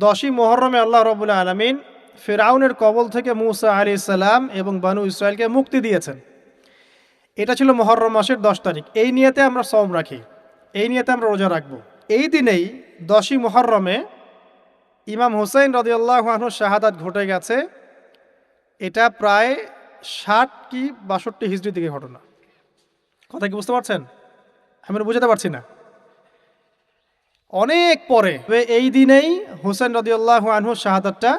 10ই মুহররমে আল্লাহ রাব্বুল আলামিন ফিরআউনের কবল থেকে মূসা আলাইহিস সালাম এবং বনু ইসরাইলকে মুক্তি দিয়েছেন। এটা ছিল মুহররম মাসের 10 তারিখ। এই নিয়তে আমরা সওম রাখি, এই নিয়তে আমরা রোজা রাখব। এই দিনেই 10ই মুহররমে ইমাম হুসাইন রাদিয়াল্লাহু আনহু শাহাদাত ঘটে গেছে। এটা প্রায় 60 কি 62 হিজরি থেকে ঘটনা। কথা কি বুঝতে পারছেন? আমি বুঝাতে পারছি না। অনেক পরে এই দিনেই হুসাইন রাদিয়াল্লাহু আনহু শাহাদাতটা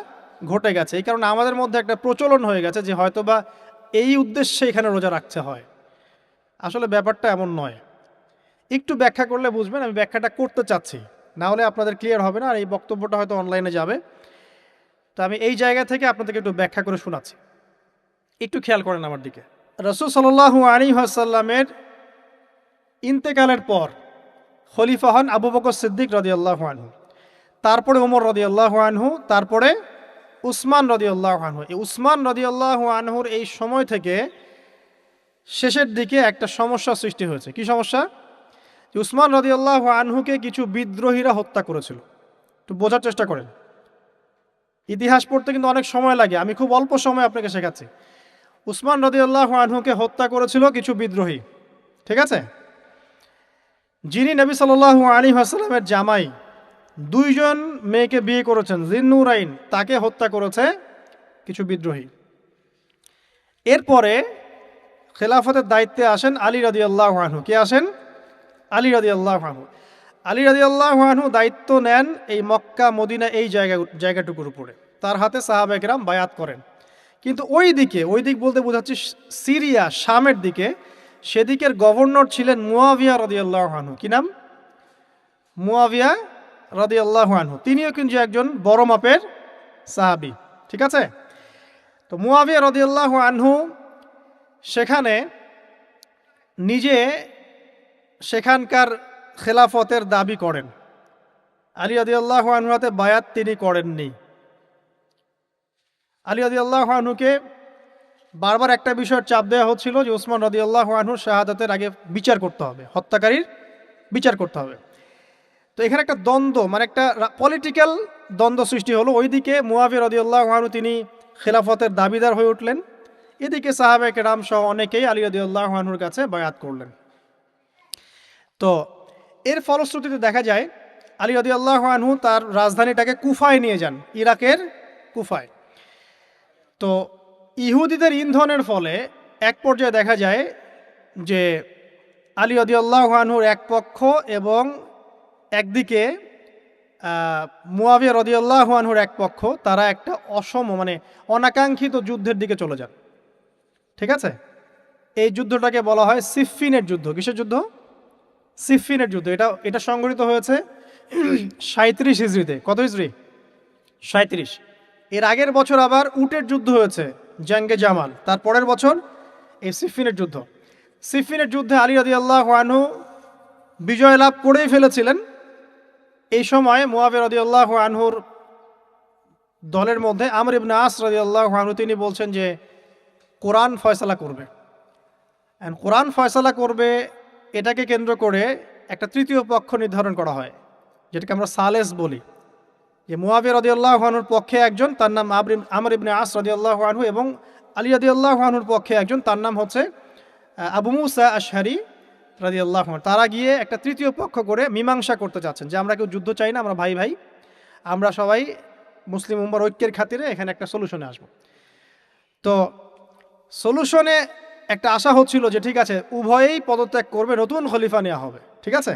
ঘটে গেছে। এই কারণে আমাদের মধ্যে একটা প্রচলন হয়ে গেছে যে হয়তোবা এই উদ্দেশ্যে এখানে রোজা রাখতে হয়। আসলে ব্যাপারটা এমন নয়। একটু ব্যাখ্যা করলে বুঝবেন, আমি ব্যাখ্যাটা করতে চাচ্ছি, না হলে আপনাদের ক্লিয়ার হবে না, আর এই বক্তব্যটা হয়তো অনলাইনে যাবে। তো আমি এই জায়গা থেকে আপনাদেরকে একটু ব্যাখ্যা করে শোনাচ্ছি, একটু খেয়াল করেন আমার দিকে। রাসূল সাল্লাল্লাহু আলাইহি ওয়াসাল্লামের ইন্তেকালের পর খলিফা হন আবু বকর সিদ্দিক রাদিয়াল্লাহু আনহু, তারপরে ওমর রাদিয়াল্লাহু আনহু, তারপরে উসমান রাদিয়াল্লাহু আনহু। এই উসমান রাদিয়াল্লাহু আনহুর এই সময় থেকে শেষের দিকে একটা সমস্যা সৃষ্টি হয়েছে। কি সমস্যা? যে উসমান রাদিয়াল্লাহু আনহুকে কিছু বিদ্রোহীরা হত্যা করেছিল। একটু বোঝার চেষ্টা করেন, ইতিহাস পড়তে কিন্তু অনেক সময় লাগে, আমি খুব অল্প সময় আপনাকে শেখাচ্ছি। উসমান রাদিয়াল্লাহু আনহুকে হত্যা করেছিল কিছু বিদ্রোহী, ঠিক আছে? যিনি নবী সাল্লাল্লাহু আলাইহি ওয়াসাল্লামের জামাই, 2 জন মেয়েকে বিয়ে করেছেন, জিন্নুরাইন, তাকে হত্যা করেছে কিছু বিদ্রোহী। এরপরে খেলাফতের দায়িত্বে আসেন আলী রাদিয়াল্লাহু আনহু। কে আসেন? আলী রাদিয়াল্লাহু আনহু। আলী রাদিয়াল্লাহু আনহু দায়িত্ব নেন এই মক্কা মদিনা এই জায়গাটুকুর উপরে। তার হাতে সাহাবা একরাম বায়াত করেন। কিন্তু ওই দিক বলতে বোঝাচ্ছি সিরিয়া, শামের দিকে, সেদিকের গভর্নর ছিলেন মুয়াবিয়া রাদিয়াল্লাহু আনহু। কি নাম? মুয়াবিয়া রাদিয়াল্লাহু আনহু। তিনিও কিন্তু একজন বড় মাপের সাহাবী, ঠিক আছে? তো মুয়াবিয়া রাদিয়াল্লাহু আনহু সেখানে নিজে সেখানকার খেলাফতের দাবি করেন। আলী রাদিয়াল্লাহু আনহুর হাতে বায়াত তিনি করেননি। আলী রাদিয়াল্লাহু আনহুকে বারবার একটা বিষয়ের চাপ দেওয়া হচ্ছিল যে উসমান রাদিয়াল্লাহু আনহু শাহাদাতের আগে বিচার করতে হবে, হত্যাকারীর বিচার করতে হবে। তো এখানে একটা দ্বন্দ্ব, মানে একটা পলিটিক্যাল দ্বন্দ্ব সৃষ্টি হলো। ওইদিকে মুয়াবিয়া রাদিয়াল্লাহু আনহু তিনি খেলাফতের দাবিদার হয়ে উঠলেন, এদিকে সাহাবায়ে কেরাম সহ অনেকেই আলী রাদিয়াল্লাহু আনহুর কাছে বায়াত করলেন। তো এর ফলশ্রুতিতে দেখা যায় আলী রাদিয়াল্লাহু আনহু তার রাজধানীটাকে কুফায় নিয়ে যান, ইরাকের কুফায়। তো ইহুদিদের ইন্ধনের ফলে এক পর্যায়ে দেখা যায় যে আলী রাদিয়াল্লাহু আনহুর এক পক্ষ এবং একদিকে মুয়াবিয়া রাদিয়াল্লাহু আনহুর এক পক্ষ, তারা একটা মানে অনাকাঙ্ক্ষিত যুদ্ধের দিকে চলে যান, ঠিক আছে? এই যুদ্ধটাকে বলা হয় সিফফিনের যুদ্ধ। কিসের যুদ্ধ? সিফফিনের যুদ্ধ। এটা সংঘটিত হয়েছে 37 হিজরিতে। কত হিজরি? 37। এর আগের বছর আবার উটের যুদ্ধ হয়েছে, জঙ্গে জামাল। তার পরের বছর এই সিফফিনের যুদ্ধ। সিফফিনের যুদ্ধে আলী রাদিয়াল্লাহু আনহু বিজয় লাভ করেই ফেলেছিলেন। এই সময় মুয়াবিয়া রাদিয়াল্লাহু আনহুর দলের মধ্যে আমর ইবনে আস রাদিয়াল্লাহু আনহু তিনি বলছেন যে কোরআন ফয়সালা করবে। কোরআন ফয়সালা করবে, এটাকে কেন্দ্র করে একটা তৃতীয় পক্ষ নির্ধারণ করা হয়, যেটাকে আমরা সালেস বলি। যে মুয়াবিয়া রাদিয়াল্লাহু আনহুর পক্ষে একজন, তার নাম আমর ইবনে আস রাদিয়াল্লাহু আনহু, এবং আলী রাদিয়াল্লাহু আনহুর পক্ষে একজন, তার নাম হচ্ছে আবু মুসা আশআরি রাদিয়াল্লাহু আনহু। তারা গিয়ে একটা তৃতীয় পক্ষ করে মীমাংসা করতে চাচ্ছেন যে আমরা কেউ যুদ্ধ চাই না, আমরা ভাই ভাই, আমরা সবাই মুসলিম উম্মার ঐক্যের খাতিরে এখানে একটা সলিউশনে আসব। তো সলিউশনে একটা আশা হচ্ছিল যে ঠিক আছে উভয়েই পদত্যাগ করবে, নতুন খলিফা নেওয়া হবে, ঠিক আছে?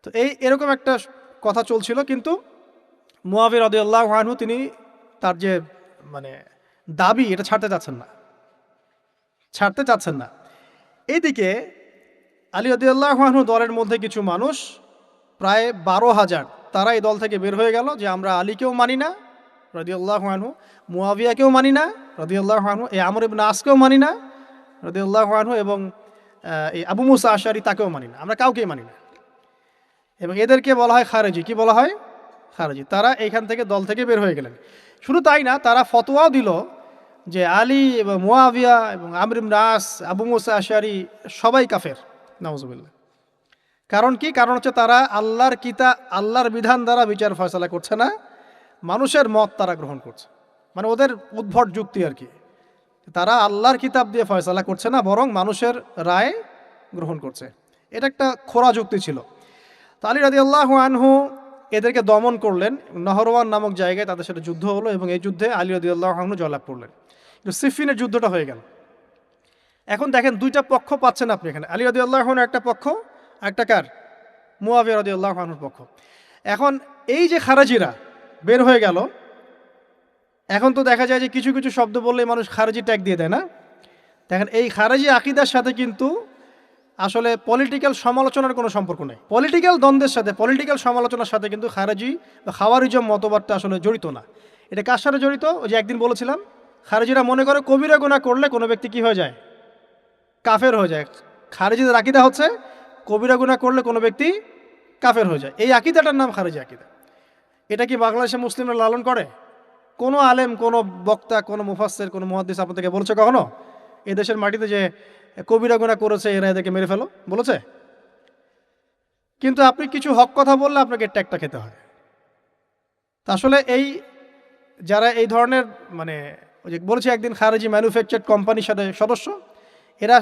তো এরকম একটা কথা চলছিল। কিন্তু মুয়াবিয়া রাদিয়াল্লাহু আনহু তিনি তার যে মানে দাবি, এটা ছাড়তে চাচ্ছেন না। এইদিকে আলী রাদিয়াল্লাহু আনহু দলের মধ্যে কিছু মানুষ, প্রায় 12,000, তারা এই দল থেকে বের হয়ে গেল যে আমরা আলীকেও মানি না রাদিয়াল্লাহু আনহু, মুয়াবিয়াকেও মানি না রাদিয়াল্লাহু আনহু, এই আমর ইবনে আসকেও মানি না রাদিয়াল্লাহু আনহু, এবং এই আবু মুসা আশআরি তাকেও মানি না, আমরা কাউকেই মানি না। এবং এদেরকে বলা হয় খারেজি। কি বলা হয়? খারেজি। তারা এইখান থেকে দল থেকে বের হয়ে গেলেন। শুধু তাই না, তারা ফতোয়াও দিল যে আলী এবং মুয়াবিয়া এবং আমর ইবনে আস, আবু মুসা আশআরি সবাই কাফের, নাউজুবিল্লাহ। কারণ কি? কারণ হচ্ছে তারা আল্লাহর বিধান দ্বারা বিচার ফয়সালা করছে না, মানুষের মত তারা গ্রহণ করছে। মানে ওদের উদ্ভট যুক্তি আর কি। তারা আল্লাহর কিতাব দিয়ে ফয়সালা করছে না, বরং মানুষের রায় গ্রহণ করছে। এটা একটা খোরা যুক্তি ছিল। তো আলী রাদিয়াল্লাহু আনহু এদেরকে দমন করলেন। নহরওয়ান নামক জায়গায় তাদের সাথে যুদ্ধ হলো এবং এই যুদ্ধে আলী রাদিয়াল্লাহু আনহু জয়লাভ করলেন। সিফিনের যুদ্ধটা হয়ে গেল। এখন দেখেন দুইটা পক্ষ পাচ্ছেন আপনি এখানে, আলী রাদিয়াল্লাহু আনহু একটা পক্ষ, একটা কার? মুয়াবিয়া রাদিয়াল্লাহু আনহুর পক্ষ। এখন এই যে খারাজিরা বের হয়ে গেল, এখন তো দেখা যায় যে কিছু কিছু শব্দ বললে মানুষ খারাজি ট্যাগ দিয়ে দেয় না? দেখেন এই খারাজি আকিদার সাথে কিন্তু আসলে পলিটিক্যাল সমালোচনার কোনো সম্পর্ক নেই। পলিটিক্যাল দ্বন্দ্বের সাথে, পলিটিক্যাল সমালোচনার সাথে কিন্তু খারাজি বা খাওয়ারিজম মতবাদটা আসলে জড়িত না। এটা কার সাথে জড়িত? ওই যে একদিন বলেছিলাম, খারেজিরা মনে করে কবিরা গুনাহ করলে কোনো ব্যক্তি কি হয়ে যায়? কাফের হয়ে যায়। খারেজিদের আকিদা হচ্ছে কবিরা গুনাহ করলে কোনো ব্যক্তি কাফের হয়ে যায়। এই আকিদাটার নাম খারেজি আকিদা। এটা কি বাংলাদেশে মুসলিমরা লালন করে? কোনো আলেম, কোনো বক্তা, কোনো মুফাসসির, কোনো মুহাদ্দিস আপনাদেরকে বলেছে কখনো এদেশের মাটিতে যে কবিরা গুনাহ করেছে এরা এদেরকে মেরে ফেলো? বলেছে? কিন্তু আপনি কিছু হক কথা বললে আপনাকে ট্যাগটা খেতে হয়। তা আসলে এই যারা এই ধরনের মানে ওই যে বলেছে একদিন খারেজি ম্যানুফ্যাকচার্ড কোম্পানির সাথে সদস্য, এরা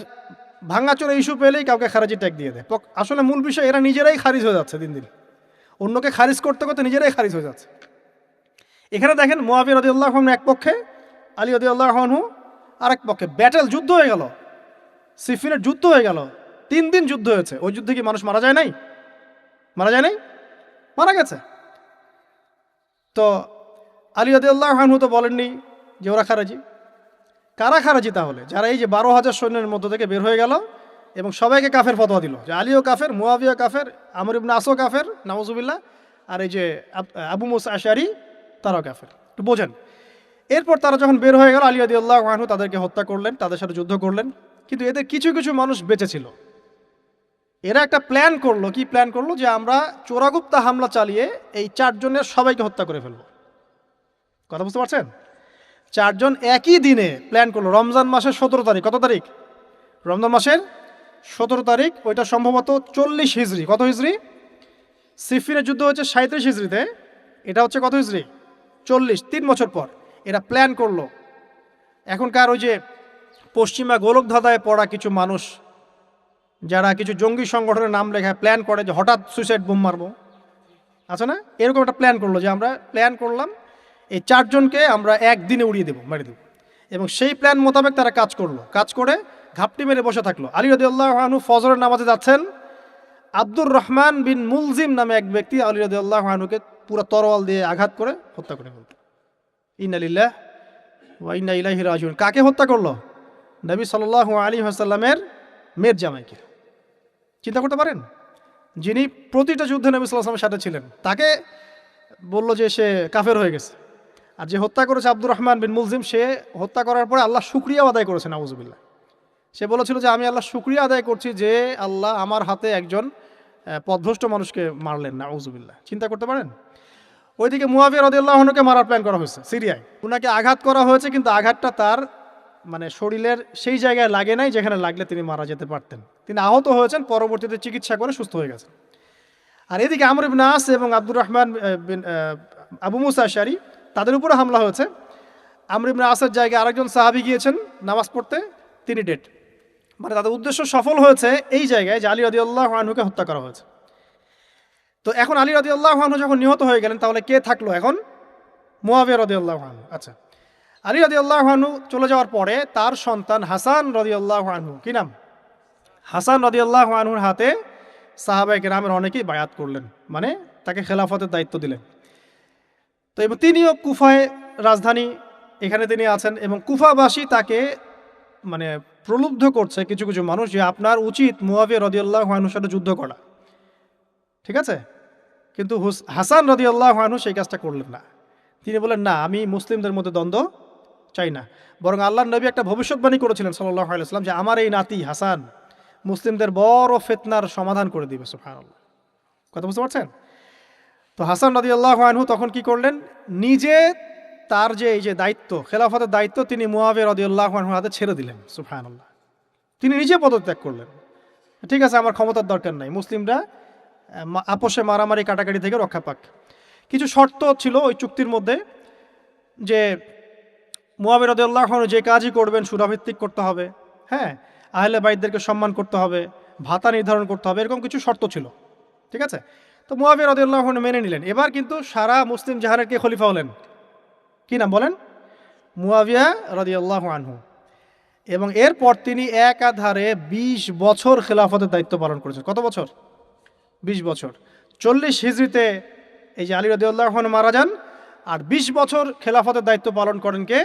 ভাঙাচোরা ইস্যু পেলেই কাউকে খারেজি ট্যাগ দিয়ে দেয়। আসলে মূল বিষয় এরা নিজেরাই খারিজ হয়ে যাচ্ছে দিন দিন, অন্যকে খারিজ করতে করতে নিজেরাই খারিজ হয়ে যাচ্ছে। এখানে দেখেন মুয়াবিয়া রাদিয়াল্লাহু আনহু এক পক্ষে, আলী রাদিয়াল্লাহু আনহু আরেক পক্ষে। ব্যাটেল, যুদ্ধ হয়ে গেল, সিফিনের যুদ্ধ হয়ে গেল, 3 দিন যুদ্ধ হয়েছে। ওই যুদ্ধে কি মানুষ মারা যায় নাই? মারা যায় নাই? মারা গেছে। তো আলী রাদিয়াল্লাহু আনহু তো বলেননি যে ওরা খারাজি। কারা খারাজি তাহলে? যারা এই যে 12,000 সৈন্যের মধ্য থেকে বের হয়ে গেল এবং সবাইকে কাফের ফতোয়া দিল যে আলীও কাফের, মুয়াবিয়া কাফের, আমর ইবনে আসও কাফের, নাউজুবিল্লাহ, আর এই যে আবু মুসা আশআরী তারাও কাফের। একটু বোঝেন। এরপর তারা যখন বের হয়ে গেল, আলী রাদিয়াল্লাহু আনহু তাদেরকে হত্যা করলেন, তাদের সাথে যুদ্ধ করলেন। কিন্তু এদের কিছু কিছু মানুষ বেঁচে ছিল। এরা একটা প্ল্যান করলো। কি প্ল্যান করলো? যে আমরা চোরাগুপ্তা হামলা চালিয়ে এই 4 জনের সবাইকে হত্যা করে ফেলবো। কথা বুঝতে পারছেন? 4 জন একই দিনে প্ল্যান করলো। রমজান মাসের 17 তারিখ। কত তারিখ? রমজান মাসের 17 তারিখ। ওইটা সম্ভবত 40 হিজরি। কত হিজরি? সিফিনের যুদ্ধ হচ্ছে 37 হিজরিতে, এটা হচ্ছে কত হিজরি? 40, 3 বছর পর এরা প্ল্যান করলো। এখনকার ওই যে পশ্চিমা গোলকধাঁধায় পড়া কিছু মানুষ যারা কিছু জঙ্গি সংগঠনের নাম লেখায় প্ল্যান করে যে হঠাৎ সুইসাইড বোম মারবো, আছে না? এরকম একটা প্ল্যান করলো যে আমরা প্ল্যান করলাম এই 4 জনকে আমরা একদিনে উড়িয়ে দেবো, মেরে দেবো। এবং সেই প্ল্যান মোতাবেক তারা কাজ করলো। কাজ করে ঘাপটি মেরে বসে থাকলো। আলী রাদিয়াল্লাহু আনহু ফজরের নামাজে যাচ্ছেন, আব্দুর রহমান বিন মুলজিম নামে এক ব্যক্তি আলী রাদিয়াল্লাহু আনহুকে পুরো তরোয়াল দিয়ে আঘাত করে হত্যা করে ফেলল। ইন্না লিল্লাহি ওয়া ইন্না ইলাইহি রাজিউন। কাকে হত্যা করলো? নবী সাল্লাল্লাহু আলাইহি ওয়াসাল্লামের মেয়ের জামাইকে। চিন্তা করতে পারেন? যিনি প্রতিটা যুদ্ধে নবী সাল্লাল্লাহু আলাইহি ওয়াসাল্লামের সাথে ছিলেন, তাকে বলল যে সে কাফের হয়ে গেছে। আর যে হত্যা করেছে আব্দুর রহমান বিন মুলজিম, সে হত্যা করার পরে আল্লাহ শুকরিয়া আদায় করেছে, নাউজুবিল্লাহ। সে বলেছিল যে আমি আল্লাহ শুকরিয়া আদায় করছি যে আল্লাহ আমার হাতে একজন পথভ্রষ্ট মানুষকে মারলেন, নাউজুবিল্লাহ। চিন্তা করতে পারেন? ওইদিকে মুয়াবিয়া রাদিয়াল্লাহু আনহুকে মারার প্ল্যান করা হয়েছে সিরিয়ায়। উনাকে আঘাত করা হয়েছে, কিন্তু আঘাতটা তার মানে শরীরের সেই জায়গায় লাগে নাই যেখানে লাগলে তিনি মারা যেতে পারতেন। তিনি আহত হয়েছেন, পরবর্তীতে চিকিৎসা করে সুস্থ হয়ে গেছেন। আর এদিকে আমর ইবনে আস এবং আব্দুর রহমান বিন আবু মুসা আশআরী, তাদের উপরে হামলা হয়েছে। আমর ইবনে আসের জায়গায় আরেকজন সাহাবী গিয়েছেন নামাজ পড়তে, তিনি ডেড। মানে তাদের উদ্দেশ্য সফল হয়েছে এই জায়গায় যে আলী রাদিয়াল্লাহু আনহুকে হত্যা করা হয়েছে। তো এখন আলী রাদিয়াল্লাহু আনহু যখন নিহত হয়ে গেলেন, তাহলে কে থাকলো এখন? মুয়াবিয়া রাদিয়াল্লাহু আনহু। আচ্ছা, আলী রাদিয়াল্লাহু আনহু চলে যাওয়ার পরে তার সন্তান হাসান রাদিয়াল্লাহু আনহু, কি নাম? হাসান রাদিয়াল্লাহু আনহুর হাতে সাহাবায়ে কেরামের অনেকেই বায়াত করলেন, মানে তাকে খেলাফতের দায়িত্ব দিলেন। তো এবং তিনিও কুফায় রাজধানী, এখানে তিনি আছেন এবং কুফাবাসী তাকে মানে প্রলুব্ধ করছে কিছু কিছু মানুষ যে আপনার উচিত মুয়াবিয়া রাদিয়াল্লাহু আনহুর সাথে যুদ্ধ করা, ঠিক আছে? কিন্তু হাসান রাদিয়াল্লাহু আনহু সেই কাজটা করলেন না। তিনি বলেন না, আমি মুসলিমদের মধ্যে দ্বন্দ্ব চাই না, বরং আল্লাহর নবী একটা ভবিষ্যৎবাণী করেছিলেন সাল্লাল্লাহু আলাইহি ওয়াসাল্লাম যে আমার এই নাতি হাসান মুসলিমদের বড় ফিতনার সমাধান করে দিবে। সুবহানাল্লাহ, কথা বুঝতে পারছেন? তো হাসান রাদিয়াল্লাহু আনহু তখন কি করলেন? নিজে তার যে এই যে দায়িত্ব, খেলাফতের দায়িত্ব, তিনি মুয়াবিয়া রাদিয়াল্লাহু আনহুর হাতে ছেড়ে দিলেন। সুবহানাল্লাহ, তিনি নিজে পদত্যাগ করলেন। ঠিক আছে, আমার ক্ষমতার দরকার নাই, মুসলিমরা আপোষে মারামারি কাটাকাটি থেকে রক্ষা পাক। কিছু শর্ত ছিল ওই চুক্তির মধ্যে, যে মুয়াবিয়া রাদিয়াল্লাহু আনহু যে কাজই করবেন সুরাভিত্তিক করতে হবে, হ্যাঁ, আহলে বাইতদেরকে সম্মান করতে হবে, ভাতা নির্ধারণ করতে হবে, এরকম কিছু শর্ত ছিল। ঠিক আছে, তো মুয়াবিয়া রাদিয়াল্লাহু আনহু মেনে নিলেন। এবার কিন্তু সারা মুসলিম জাহানের কে খলিফা হলেন? কি নাম বলেন? মুয়াবিয়া রাদিয়াল্লাহু আনহু। এবং এরপর তিনি একাধারে 20 বছর খেলাফতের দায়িত্ব পালন করেছেন। কত বছর? 20 বছর। 40 হিজরিতে এই যে আলী রাদিয়াল্লাহু আনহু মারা যান, আর 20 বছর খেলাফতের দায়িত্ব পালন করেন কে?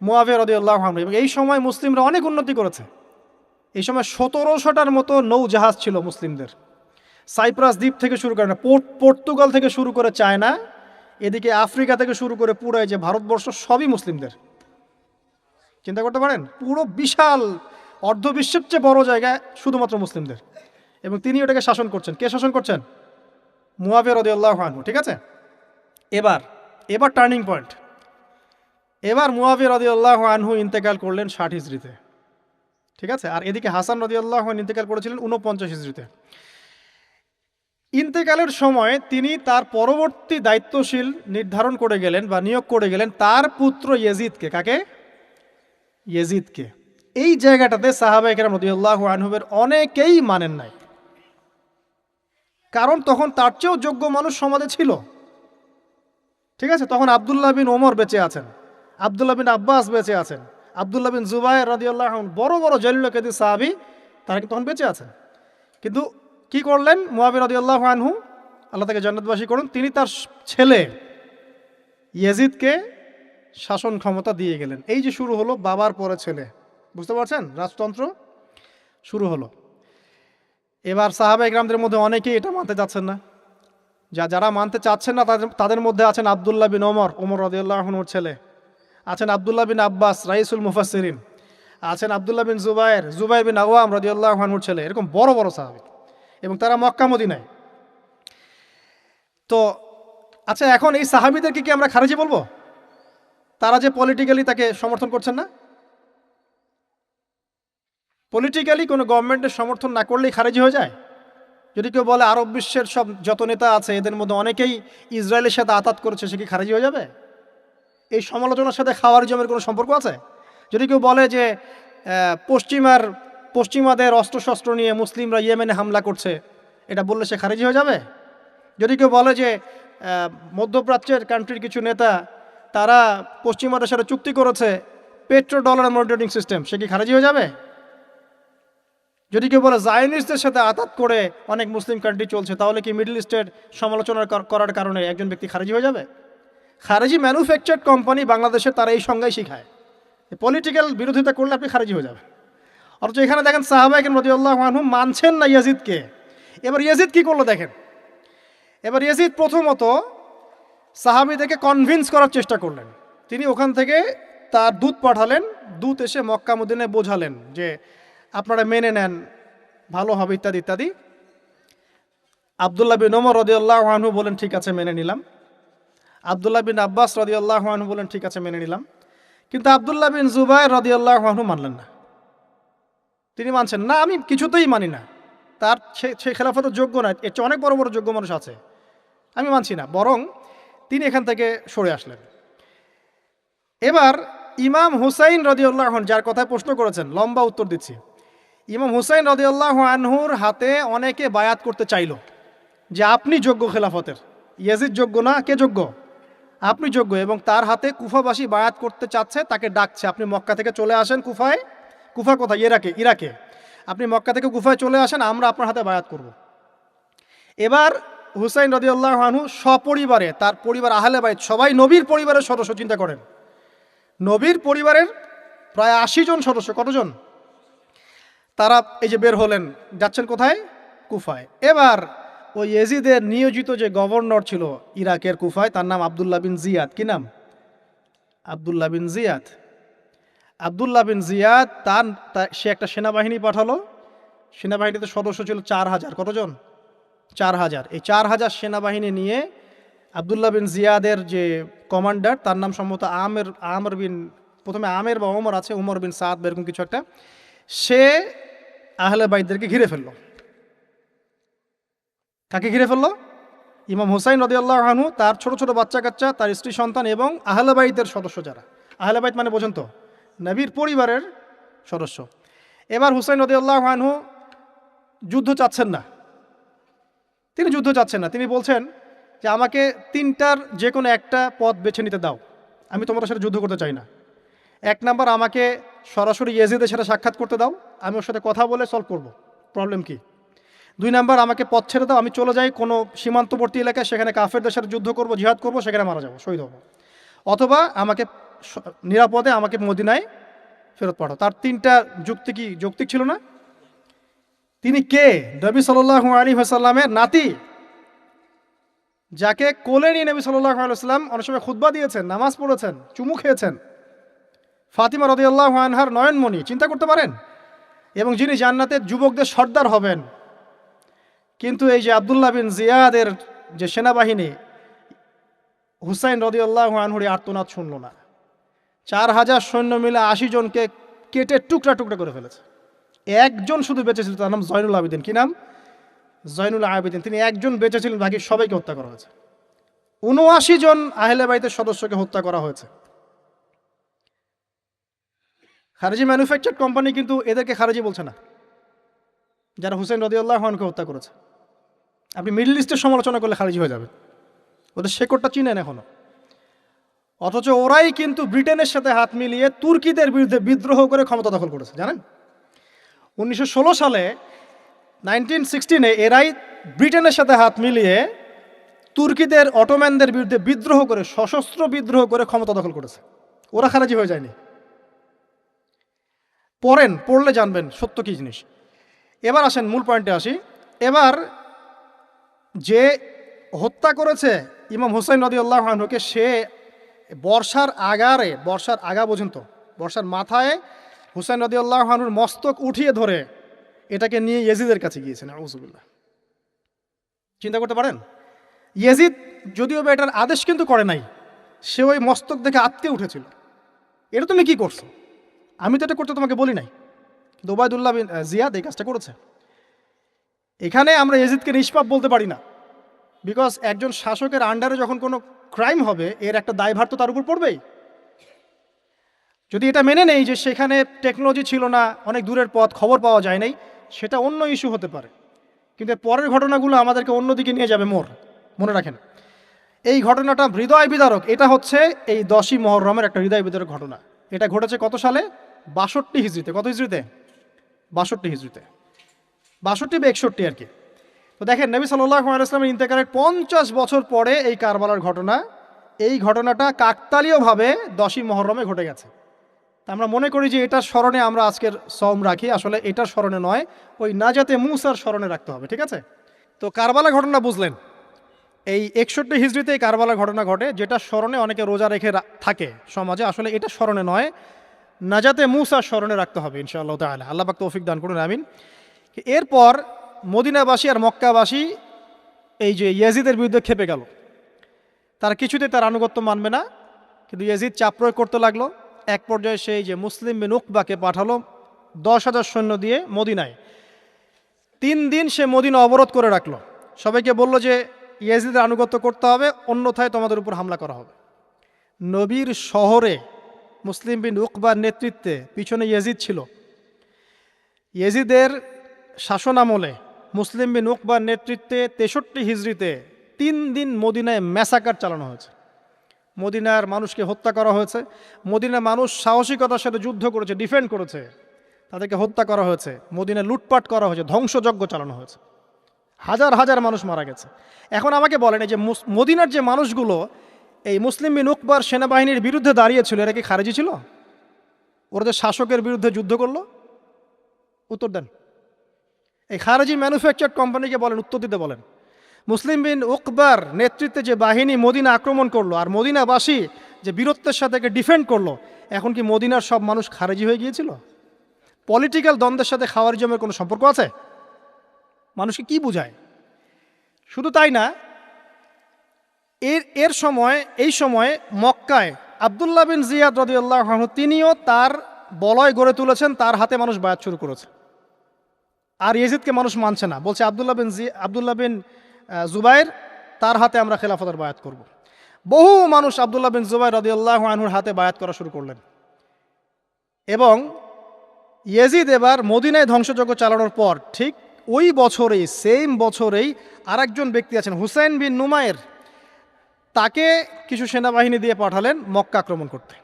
মুয়াবিয়া রাদিয়াল্লাহু আনহু। এবং এই সময় মুসলিমরা অনেক উন্নতি করেছে। এই সময় 1700টার মতো নৌজাহাজ ছিল মুসলিমদের। সাইপ্রাস দ্বীপ থেকে শুরু করে, পর্তুগাল থেকে শুরু করে চায়না, এদিকে আফ্রিকা থেকে শুরু করে পুরো এই যে ভারতবর্ষ, সবই মুসলিমদের। চিন্তা করতে পারেন, পুরো বিশাল অর্ধবিশ্বের চেয়ে বড় জায়গায় শুধুমাত্র মুসলিমদের, এবং তিনি ওটাকে শাসন করছেন। কে শাসন করছেন? মুয়াবিয়া রাদিয়াল্লাহু আনহু। ঠিক আছে, এবার টার্নিং পয়েন্ট। এবার মুয়াবিয়া রাদিয়াল্লাহু আনহু ইন্তেকাল করলেন 60 হিজরিতে। ঠিক আছে, আর এদিকে হাসান রাদিয়াল্লাহু আনহু ইন্তেকাল করেছিলেন 49 হিজরিতে। ইন্তেকালের সময় তিনি তার পরবর্তী দায়িত্বশীল নির্ধারণ করে গেলেন বা নিয়োগ করে গেলেন তার পুত্র ইয়েজিদকে। কাকে? ইয়েজিদকে। এই জায়গাটাতে সাহাবায়ে কেরাম রাদিয়াল্লাহু আনহুমের অনেকেই মানেন নাই, কারণ তখন তার চেয়েও যোগ্য মানুষ সমাজে ছিল। ঠিক আছে, তখন আব্দুল্লাহ বিন ওমর বেঁচে আছেন, আব্দুল্লাহ বিন আব্বাস বেঁচে আছেন, আব্দুল্লাহ বিন জুবায়ের রাদিয়াল্লাহু আনহু, বড় বড় জলিল কাদির সাহাবী, তারা কি তখন বেঁচে আছেন। কিন্তু কি করলেন মুয়াবিয়া রাদিয়াল্লাহু আনহু, আল্লাহ তাকে জান্নাতবাসী করুন, তিনি তার ছেলে ইয়েজিদকে শাসন ক্ষমতা দিয়ে গেলেন। এই যে শুরু হলো বাবার পরে ছেলে, বুঝতে পারছেন, রাজতন্ত্র শুরু হলো। এবার সাহাবায়ে কেরামদের মধ্যে অনেকেই এটা মানতে চাচ্ছেন না। যারা মানতে চাচ্ছেন না তাদের মধ্যে আছেন আব্দুল্লাহ বিন ওমর রাদিয়াল্লাহু আনহুর ছেলে, আছেন আব্দুল্লাহ বিন আব্বাস রাইসুল মুফাসসিরিন, আছেন আব্দুল্লাহ বিন জুবায়ের বিন আওয়াম রাদিয়াল্লাহু আনহুর ছেলে, এরকম বড় বড় সাহাবী, এবং তারা মক্কা মদিনায়। তো আচ্ছা, এখন এই সাহাবীদেরকে কি আমরা খারিজি বলবো? তারা যে পলিটিক্যালি তাকে সমর্থন করছেন না, পলিটিক্যালি কোনো গভর্নমেন্টের সমর্থন না করলেই খারিজি হয়ে যায়? যদি কেউ বলে আরব বিশ্বের সব যত নেতা আছে এদের মধ্যে অনেকেই ইসরায়েলের সাথে আতাত করেছে, সে কি খারিজি হয়ে যাবে? এই সমালোচনার সাথে খাওয়ারিজমের কোনো সম্পর্ক আছে? যদি কেউ বলে যে পশ্চিমাদের অস্ত্রশস্ত্র নিয়ে মুসলিমরা ইয়েমেনে হামলা করছে, এটা বললে সে খারিজি হয়ে যাবে? যদি কেউ বলে যে মধ্যপ্রাচ্যের কান্ট্রির কিছু নেতা তারা পশ্চিমাদের সাথে চুক্তি করেছে পেট্রো ডলার মনিটরিং সিস্টেম, সে কি খারিজি হয়ে যাবে? যদি কেউ বলে জায়নিস্টদের সাথে আতাত করে অনেক মুসলিম কান্ট্রি চলছে, তাহলে কি মিডল ইস্টের সমালোচনা করার কারণে একজন ব্যক্তি খারিজি হয়ে যাবে? খারিজি ম্যানুফ্যাকচার্ড কোম্পানি বাংলাদেশে তারা এই সংজ্ঞাই শিখায়, পলিটিক্যাল বিরোধিতা করলে আপনি খারিজি হয়ে যাবেন। অথচ এখানে দেখেন সাহাবায়ে কেরাম রাদিয়াল্লাহু আনহু মানছেন না ইয়াজিদকে। এবার ইয়াজিদ কি করলো দেখেন। এবার ইয়াজিদ প্রথমত সাহাবীদেরকে কনভিন্স করার চেষ্টা করলেন। তিনি ওখান থেকে তার দূত পাঠালেন, দূত এসে মক্কা মদিনায় বোঝালেন যে আপনারা মেনে নেন, ভালো হবে, ইত্যাদি ইত্যাদি। আব্দুল্লাহ বিন ওমর রাদিয়াল্লাহু আনহু বলেন ঠিক আছে মেনে নিলাম, আব্দুল্লাহ বিন আব্বাস রাদিয়াল্লাহু আনহু বলেন ঠিক আছে মেনে নিলাম। কিন্তু আব্দুল্লাহ বিন জুবায়ের রাদিয়াল্লাহু আনহু মানলেন না। তিনি মানছেন না, আমি কিছুতেই মানি না, তার সে খেলাফতের যোগ্য না, এর চেয়ে অনেক বড় বড় যোগ্য মানুষ আছে, আমি মানছি না। বরং তিনি এখান থেকে সরে আসলেন। এবার ইমাম হুসাইন রাদিয়াল্লাহু আনহু, যার কথায় প্রশ্ন করেছেন, লম্বা উত্তর দিচ্ছি। ইমাম হুসাইন রাদিয়াল্লাহু আনহুর হাতে অনেকে বায়াত করতে চাইল যে আপনি যোগ্য খেলাফতের, ইয়াজিদ যোগ্য না, কে যোগ্য? আপনি যোগ্য। এবং তার হাতে কুফাবাসী বায়াত করতে চাচ্ছে, তাকে ডাকছে আপনি মক্কা থেকে চলে আসেন কুফায়। কুফা কোথায়? ইরাকে। আপনি মক্কা থেকে কুফায় চলে আসেন, আমরা আপনার হাতে বায়াত করব। এবার হুসাইন রাদিয়াল্লাহু আনহু সপরিবারে, তার পরিবার আহলে বাইত সবাই নবীর পরিবারের সদস্য, চিন্তা করেন, নবীর পরিবারের প্রায় 80 জন সদস্য। কতজন? তারা এই যে বের হলেন, যাচ্ছেন কোথায়? কুফায়। এবার ওই ইয়াজিদের নিয়োজিত যে গভর্নর ছিল ইরাকের কুফায়, তার নাম আব্দুল্লাহ বিন জিয়াদ। কি নাম? আব্দুল্লাহ বিন জিয়াদ। আব্দুল্লাহ বিন জিয়াদ সে একটা সেনাবাহিনী পাঠালো। সেনাবাহিনীতে সদস্য ছিল 4000। কতজন? 4000। এই 4000 সেনাবাহিনী নিয়ে আব্দুল্লাহ বিন জিয়াদের যে কমান্ডার, তার নাম সম্ভবত আমর বিন, প্রথমে আমের বা ওমর আছে, উমর বিন সাদ এরকম কিছু একটা, সে আহলে বাইতদেরকে ঘিরে ফেললো। কাকে ঘিরে ফেললো? ইমাম হুসাইন রাদিয়াল্লাহু আনহু, তার ছোট ছোট বাচ্চা কাচ্চা, তার স্ত্রী সন্তান এবং আহলে বাইতের সদস্য যারা। আহলে বাইত মানে বোঝেন তো, নবীর পরিবারের সদস্য। এবার হুসাইন রাদিয়াল্লাহু আনহু যুদ্ধ চাচ্ছেন না, তিনি যুদ্ধ চাচ্ছেন না। তিনি বলছেন যে আমাকে তিনটার যে কোনো একটা পথ বেছে নিতে দাও, আমি তোমাদের সাথে যুদ্ধ করতে চাই না। এক নাম্বার, আমাকে সরাসরি ইয়েজিদের সাথে সাক্ষাৎ করতে দাও, আমি ওর সাথে কথা বলে সলভ করব, প্রবলেম কি। দুই নাম্বার, আমাকে পথ ছেড়ে দাও, আমি চলে যাই কোনো সীমান্তবর্তী এলাকায়, সেখানে কাফেরদের সাথে যুদ্ধ করব, জিহাদ করব, সেখানে মারা যাবো, শহীদ হব। অথবা আমাকে নিরাপদে আমাকে মদিনায় ফেরত পাঠাও। তার তিনটা যুক্তি কি যৌক্তিক ছিল না? তিনি কে? নবী সাল্লাল্লাহু আলাইহি ওয়াসাল্লামের নাতি, যাকে কোলে নিয়ে নবী সাল্লাল্লাহু আলাইহি ওয়াসাল্লাম অনেক সময় খুতবা দিয়েছেন, নামাজ পড়েছেন, চুমু খেয়েছেন। ফাতিমা রাদিয়াল্লাহু আনহার নয়নমণি, চিন্তা করতে পারেন, এবং যিনি জান্নাতের যুবকদের সর্দার হবেন। কিন্তু এই যে আব্দুল্লাহ বিন জিয়াদের যে সেনাবাহিনী, হুসাইন রাদিয়াল্লাহু আনহুর আর্তনাদ শুনল না। 4000 সৈন্য মিলে 80 জনকে কেটে টুকরা টুকরা করে ফেলেছে। একজন শুধু বেঁচে ছিল, তার নাম জয়নুল আবেদিন। কি নাম? জয়নুল আবেদিন। তিনি একজন বেঁচে ছিলেন, বাকি সবাইকে হত্যা করা হয়েছে। 79 জন আহলে বাইতের সদস্যকে হত্যা করা হয়েছে। খারেজি ম্যানুফ্যাকচার কোম্পানি কিন্তু এদেরকে খারেজি বলছে না, যারা হুসাইন রাদিয়াল্লাহু আনহুকে হত্যা করেছে। আপনি মিডল ইস্টের সমালোচনা করলে খারেজি হয়ে যাবে, ওদের শেকড়টা চিনেন এখনো। অথচ ওরাই কিন্তু ব্রিটেনের সাথে হাত মিলিয়ে তুর্কিদের বিরুদ্ধে বিদ্রোহ করে ক্ষমতা দখল করেছে, জানেন? 1916 সালে 1916 এরাই ব্রিটেনের সাথে হাত মিলিয়ে তুর্কিদের, অটোম্যানদের বিরুদ্ধে বিদ্রোহ করে, সশস্ত্র বিদ্রোহ করে ক্ষমতা দখল করেছে। ওরা খারেজি হয়ে যায়নি। পড়লে জানবেন সত্য কি জিনিস। এবার আসেন মূল পয়েন্টে আসি। এবার যে হত্যা করেছে ইমাম হুসাইন রাদিয়াল্লাহু আনহুকে, সে বর্ষার আগা বোঝেন তো, বর্ষার মাথায় হুসাইন রাদিয়াল্লাহু আনহুর মস্তক উঠিয়ে ধরে এটাকে নিয়ে ইয়েজিদের কাছে গিয়েছেন। আউযুবিল্লাহ। চিন্তা করতে পারেন, ইয়েজিদ যদিও বা এটার আদেশ কিন্তু করে নাই, সে ওই মস্তক দেখে আটকে উঠেছিল। এটা তুমি কি করছো? আমি তো এটা করতে তোমাকে বলি নাই, কিন্তু ওবায়দুল্লাহ বিন জিয়াদ এই কাজটা করেছে। এখানে আমরা ইয়েজিদকে নিষ্পাপ বলতে পারি না, বিকজ একজন শাসকের আন্ডারে যখন কোনো ক্রাইম হবে, এর একটা দায়ভার তো তার উপর পড়বেই। যদি এটা মেনে নেই যে সেখানে টেকনোলজি ছিল না, অনেক দূরের পথ, খবর পাওয়া যায় নাই, সেটা অন্য ইস্যু হতে পারে। কিন্তু পরের ঘটনাগুলো আমাদেরকে অন্যদিকে নিয়ে যাবে। মনে রাখেন, এই ঘটনাটা হৃদয় বিদারক। এটা হচ্ছে এই 10ই মুহররমের একটা হৃদয় বিদারক ঘটনা। এটা ঘটেছে কত সালে? 62 হিজরিতে। কত হিজরিতে? 62 হিজরিতে, 62 বা 61 আর কি। তো দেখেন, নবী সাল্লাল্লাহু আলাইহি ওয়াসাল্লামের ইন্তেকালের 50 বছর পরে এই কারবালার ঘটনা, এই ঘটনাটা কাকতালীয়ভাবে 10ই মুহররমে ঘটে গেছে। তা আমরা মনে করি যে এটার স্মরণে আমরা আজকের সওম রাখি, আসলে এটার স্মরণে নয়, ওই নাজাতে মুসার স্মরণে রাখতে হবে। ঠিক আছে? তো কারবালা ঘটনা বুঝলেন, এই 61 হিজরিতে এই কারবালা ঘটনা ঘটে, যেটা স্মরণে অনেকে রোজা রেখে থাকে সমাজে। আসলে এটা স্মরণে নয়, নাজাতে মুসার স্মরণে রাখতে হবে ইনশাআল্লাহ তাআলা। আল্লাহ পাক তৌফিক দান করুন, আমিন। এরপর মদিনাবাসী আর মক্কাবাসী এই যে ইয়াজিদের বিরুদ্ধে খেপে গেল। তারা কিছুতে তার আনুগত্য মানবে না, কিন্তু ইয়াজিদ চাপ প্রয়োগ করতে লাগলো। এক পর্যায়ে সেই যে মুসলিম বিন উকবাকে পাঠালো 10,000 সৈন্য দিয়ে মদিনায়। 3 দিন সে মদিনা অবরোধ করে রাখলো, সবাইকে বলল যে ইয়াজিদের আনুগত্য করতে হবে, অন্যথায় তোমাদের উপর হামলা করা হবে। নবীর শহরে মুসলিম বিন উকবার নেতৃত্বে পিছনে ইয়াজিদ ছিল। ইয়াজিদের শাসনামলে মুসলিম বিন উকবার নেতৃত্বে 63 হিজরিতে 3 দিন মদিনায় ম্যাসাকার চালানো হয়েছে। মদিনার মানুষকে হত্যা করা হয়েছে। মদিনার মানুষ সাহসিকতার সাথে যুদ্ধ করেছে, ডিফেন্ড করেছে, তাদেরকে হত্যা করা হয়েছে। মদিনায় লুটপাট করা হয়েছে, ধ্বংসযজ্ঞ চালানো হয়েছে, হাজার হাজার মানুষ মারা গেছে। এখন আমাকে বলেন, এই যে মদিনার যে মানুষগুলো এই মুসলিম বিন উকবার সেনাবাহিনীর বিরুদ্ধে দাঁড়িয়েছিল, এরা কি খারেজি ছিল? ওরা যে শাসকের বিরুদ্ধে যুদ্ধ করলো, উত্তর দেন। এই খারেজি ম্যানুফ্যাকচার কোম্পানিকে বলেন, উত্তর দিতে বলেন। মুসলিম বিন উকবার নেতৃত্বে যে বাহিনী মদিনা আক্রমণ করলো, আর মদিনাবাসী যে বীরত্বের সাথে ডিফেন্ড করলো, এখন কি মদিনার সব মানুষ খারেজি হয়ে গিয়েছিল? পলিটিক্যাল দ্বন্দ্বের সাথে খাওয়ারিজমের কোনো সম্পর্ক আছে? মানুষকে কি বুঝায়? শুধু তাই না, এই সময় মক্কায় আব্দুল্লাহ বিন জিয়াদ রাদিয়াল্লাহু আনহু, তিনিও তার বলয় গড়ে তুলেছেন, তার হাতে মানুষ বায়াত শুরু করেছে। আর ইয়েজিদকে মানুষ মানছে না, বলছে আব্দুল্লাহ বিন জুবাইর, তার হাতে আমরা খেলাফতের বায়াত করব। বহু মানুষ আব্দুল্লাহ বিন জুবাইর রাদিয়াল্লাহু আনহুর হাতে বায়াত করা শুরু করলেন। এবং ইয়েজিদ এবার মদিনায় ধ্বংসযজ্ঞ চালানোর পর ঠিক ওই বছরেই, সেম বছরেই আরেকজন ব্যক্তি আছেন হুসাইন বিন নুমায়ের, তাকে কিছু সেনাবাহিনী দিয়ে পাঠালেন মক্কা আক্রমণ করতে।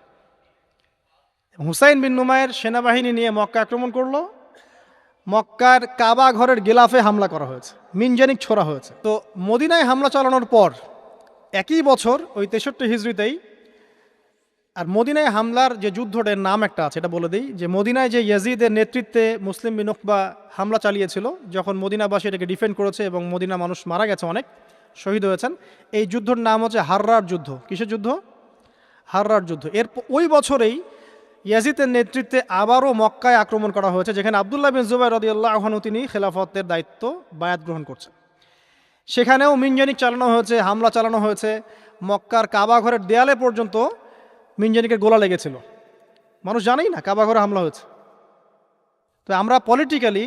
হুসাইন বিন নুমায়ের সেনাবাহিনী নিয়ে মক্কা আক্রমণ করলো। মক্কার কাবা ঘরের গিলাফে হামলা করা হয়েছে, মিনজানিক ছোড়া হয়েছে। তো মদিনায় হামলা চালানোর পর একই বছর ওই 63 হিজরিতেই, আর মদিনায় হামলার যে যুদ্ধটার নাম একটা আছে, এটা বলে দিই যে মদিনায় যে ইয়াজিদের নেতৃত্বে মুসলিম বিন উকবা হামলা চালিয়েছিল, যখন মদিনাবাসী এটাকে ডিফেন্ড করেছে এবং মদিনা মানুষ মারা গেছে, অনেক শহীদ হয়েছেন, এই যুদ্ধর নাম হচ্ছে হাররার যুদ্ধ। কিসের যুদ্ধ? হাররার যুদ্ধ। এর ওই বছরেই ইয়াজিদের নেতৃত্বে আবারও মক্কায় আক্রমণ করা হয়েছে, যেখানে আব্দুল্লাহ বিন জুবাইর রাদিয়াল্লাহু আনহু তিনি খেলাফতের দায়িত্ব বায়াত গ্রহণ করছেন। সেখানেও মিনজানিক চালানো হয়েছে, হামলা চালানো হয়েছে। মক্কার কাবা ঘরের দেয়ালে পর্যন্ত মিনজানিকের গোলা লেগেছিল, মানুষ জানেই না কাবা ঘরে হামলা হয়েছে। তো আমরা পলিটিক্যালি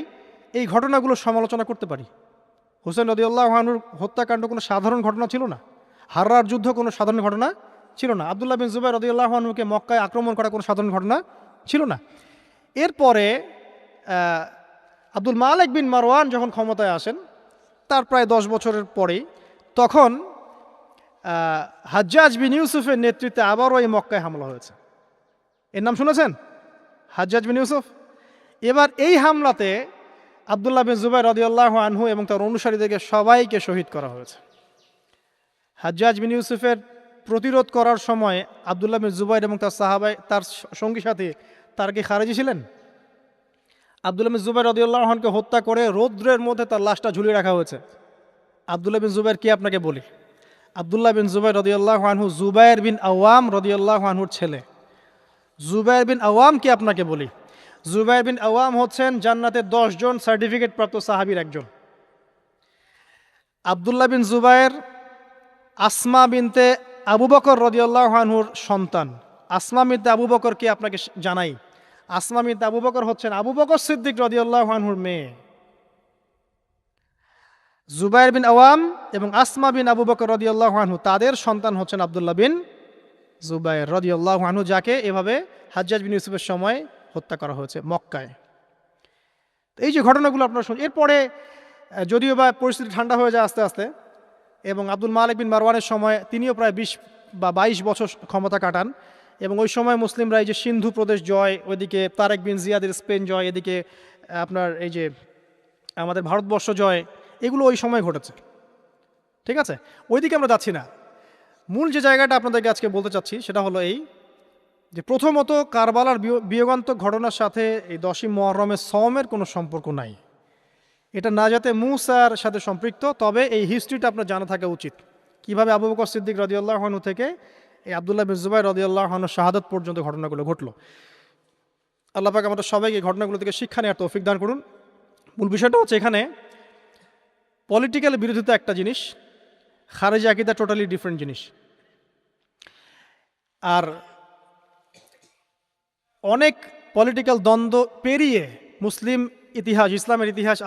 এই ঘটনাগুলো সমালোচনা করতে পারি। হুসেন রাদিয়াল্লাহু আনহুর হত্যাকাণ্ড কোনো সাধারণ ঘটনা ছিল না, হাররার যুদ্ধ কোনো সাধারণ ঘটনা ছিল না, আব্দুল্লাহ বিন জুবাইর রাদিয়াল্লাহু আনহুকে মক্কায় আক্রমণ করা কোনো সাধারণ ঘটনা ছিল না। এরপরে আব্দুল মালিক বিন মারওয়ান যখন ক্ষমতায় আসেন, তার প্রায় 10 বছরের পরেই, তখন হাজ্জাজ বিন ইউসুফের নেতৃত্বে আবারও এই মক্কায় হামলা হয়েছে। এর নাম শুনেছেন? হাজ্জাজ বিন ইউসুফ। এবার এই হামলাতে আব্দুল্লাহ বিন জুবাইর রাদিয়াল্লাহু আনহু এবং তার অনুসারীদেরকে সবাইকে শহীদ করা হয়েছে। হাজ্জাজ বিন ইউসুফের প্রতিরোধ করার সময় আব্দুল্লাহ বিন জুবাইর এবং তার সাহাবাই, তার সঙ্গী সাথী, তার কি খারেজি ছিলেন? আব্দুল্লাহ বিন জুবাইর রাদিয়াল্লাহু আনহুকে হত্যা করে রৌদ্রের মধ্যে তার লাশটা ঝুলিয়ে রাখা হয়েছে। আব্দুল্লাহ বিন জুবাইর কি আপনাকে বলি? আব্দুল্লাহ বিন জুবাইর রাদিয়াল্লাহু আনহু জুবাইর বিন আওয়াম রাদিয়াল্লাহু আনহুর ছেলে। জুবাইর বিন আওয়াম কি আপনাকে বলি? জুবাইর বিন আওয়াম হচ্ছেন জান্নাতের 10 জন সার্টিফিকেট প্রাপ্ত সাহাবীর একজন। আব্দুল্লাহ বিন জুবাইর আসমা বিনতে আবু বকর রাদিয়াল্লাহু আনহুর সন্তান। আসমা বিনতে আবু বকর কি আপনাকে জানাই? আসমা বিনতে আবু বকর হচ্ছেন আবু বকর সিদ্দিক রাদিয়াল্লাহু আনহুর মেয়ে। জুবাইর বিন আওয়াম এবং আসমা বিন আবু বকর রাদিয়াল্লাহু আনহু, তাদের সন্তান হচ্ছেন আব্দুল্লাহ বিন জুবাইর রাদিয়াল্লাহু আনহু, যাকে এভাবে হাজ্জাজ বিন ইউসুফের সময় হত্যা করা হয়েছে মক্কায়। এই যে ঘটনাগুলো আপনারা শুনুন। এরপরে যদিও বা পরিস্থিতি ঠান্ডা হয়ে যায় আস্তে আস্তে, এবং আব্দুল মালিক বিন মারওয়ানের সময় তিনিও প্রায় 20 বা 22 বছর ক্ষমতা কাটান, এবং ওই সময় মুসলিমরা এই যে সিন্ধু প্রদেশ জয়, ওইদিকে তারেক বিন জিয়াদের স্পেন জয়, এদিকে আপনার এই যে আমাদের ভারতবর্ষ জয়, এগুলো ওই সময় ঘটেছে। ঠিক আছে, ওইদিকে আমরা যাচ্ছি না। মূল যে জায়গাটা আপনাদেরকে আজকে বলতে চাচ্ছি সেটা হলো এই যে প্রথমত কারবালার বিয়োগান্তক ঘটনার সাথে এই 10ই মুহররমের সওমের কোনো সম্পর্ক নাই। এটা না যাতে মুসার সাথে সম্পৃক্ত, তবে এই হিস্ট্রিটা আপনার জানা থাকা উচিত, কিভাবে আবু বকর সিদ্দিক রাদিয়াল্লাহু আনহু থেকে এই আব্দুল্লাহ বিন জুবাইর রাদিয়াল্লাহু আনহু শাহাদাত পর্যন্ত ঘটনাগুলো ঘটলো। আল্লাহ পাক আমাদের সবাইকে ঘটনাগুলো থেকে শিক্ষা নেওয়ার তৌফিক দান করুন। মূল বিষয়টা হচ্ছে এখানে পলিটিক্যাল বিরোধিতা একটা জিনিস, খারেজি আকীদা টোটালি ডিফারেন্ট জিনিস। আর অনেক পলিটিক্যাল দ্বন্দ্ব পেরিয়ে মুসলিম ইতিহাস, ইসলামের ইতিহাস